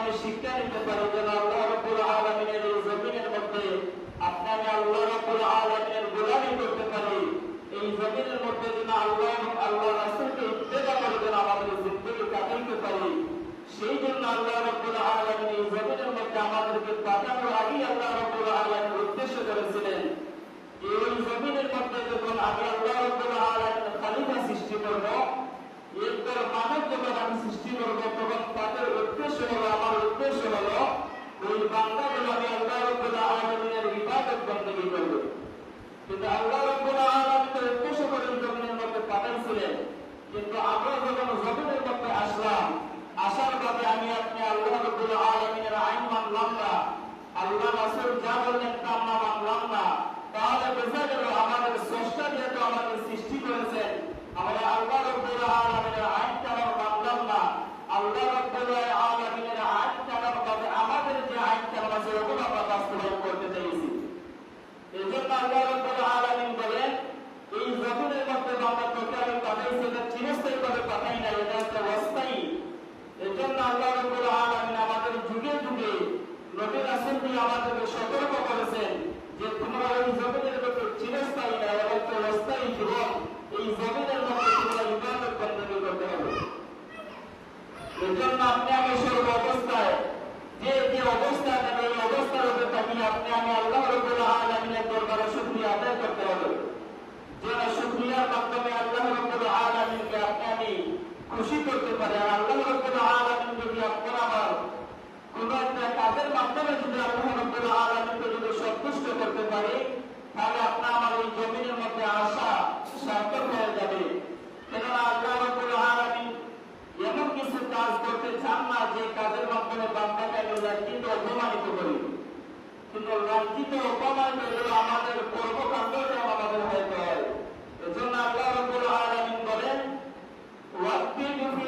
আমি শিক্ষা নিতে পারি যেন আল্লাহ রাব্বুল আলামিনের এই জমিনের মধ্যে আপনি আমি আল্লাহ রাব্বুল আলামিনের গোলামি করতে পারি। এই জমিনের মধ্যে যেন আল্লাহ এবং আল্লাহ রাসূলকে ইত্তেবা করে যেন আমাদের জিন্দেগি কাটাইতে পারি। সেই জন্য আল্লাহ রাব্বুল আলামিন এই জমিনের মধ্যে আমাদেরকে পাঠানোর আগেই আল্লাহ রাব্বুল আলামিন উদ্দেশ্য করেছিলেন এই জমিনের মধ্যে যখন আমি আল্লাহ রাব্বুল আলামিন খলিফা সৃষ্টি করব, এরপর মানব যখন আমি সৃষ্টি করব, তখন তাদের উদ্দেশ্য হলো, আমার উদ্দেশ্য হলো ওই বান্দাগুলো আমি আল্লাহ রাব্বুল আলামিনের ইবাদত বন্দেগী করব। কিন্তু আল্লাহ রাব্বুল আলামিনের উদ্দেশ্য করে জমিনের মধ্যে পাঠাইছিলেন। কিন্তু আমরা যখন জমিনের মধ্যে আসলাম, আসার পরে আমি আপনি আল্লাহ রাব্বুল আলামিনের আইন মানলাম না, আল্লাহ রাসূল যা বললেন তা আমরা মানলাম না, তাহলে বোঝা গেল আমাদের স্রষ্টা যেহেতু আমাদের সৃষ্টি করেছেন, আমরা আল্লাহ রাব্বুল আলামিনের আইনটা আমরা মানলাম না। আল্লাহ রাব্বুল আলামিনের আইনটা আমরা আমাদের যে আইনটা আমরা সেরকম আমরা বাস্তবায়ন করতে চাইছি। এই জন্য আল্লাহ রাব্বুল আলামিন বলেন এই জমিনের মধ্যে আমরা তোকে আমি পাঠাইছি, এটা চিরস্থায়ীভাবে পাঠাই না, এটা একটা অস্থায়ী। এই জন্য আল্লাহ রাব্বুল আলামিন আমাদের যুগে যুগে নবী রাসূল দিয়ে আমাদেরকে সতর্ক করেছেন যে তোমরা এই জমিনের মধ্যে চিরস্থায়ী না, এটা একটা অস্থায়ী জীবন। এই জমিনের মধ্যে তোমরা ইবাদত বন্দেগী করতে হবে। এই জন্য আপনি আমি সর্ব অবস্থায় যে যে অবস্থায় থাকি, এই অবস্থার উপরে থাকি আপনি আমি আল্লাহ রাব্বুল আলামিনের দরবারে শুকরিয়া আদায় করতে হবে। যেন শুকরিয়ার মাধ্যমে আল্লাহ রাব্বুল আলামিনকে আপনি আমি খুশি করতে পারি। আর আল্লাহ রাব্বুল আলামিন যদি আপনার আমার কোন একটা কাজের মাধ্যমে যদি আল্লাহ রাব্বুল আলামিনকে যদি সন্তুষ্ট করতে পারি, তাহলে আপনার আমার এই জমিনের মধ্যে আসা সার্থক হয়ে যাবে। কেননা আল্লাহ রাব্বুল আলামিন এমন কিছু কাজ করতে চান না যে কাজের মাধ্যমে বান্দাকে আমি লাঞ্ছিত অপমানিত করি। কিন্তু লাঞ্ছিত অপমানিত হলে আমাদের কর্মকাণ্ডটা আমাদের হয়তো হয়। এজন্য আল্লাহ রাব্বুল আলামিন বলেন ওয়াক্তিবু ফি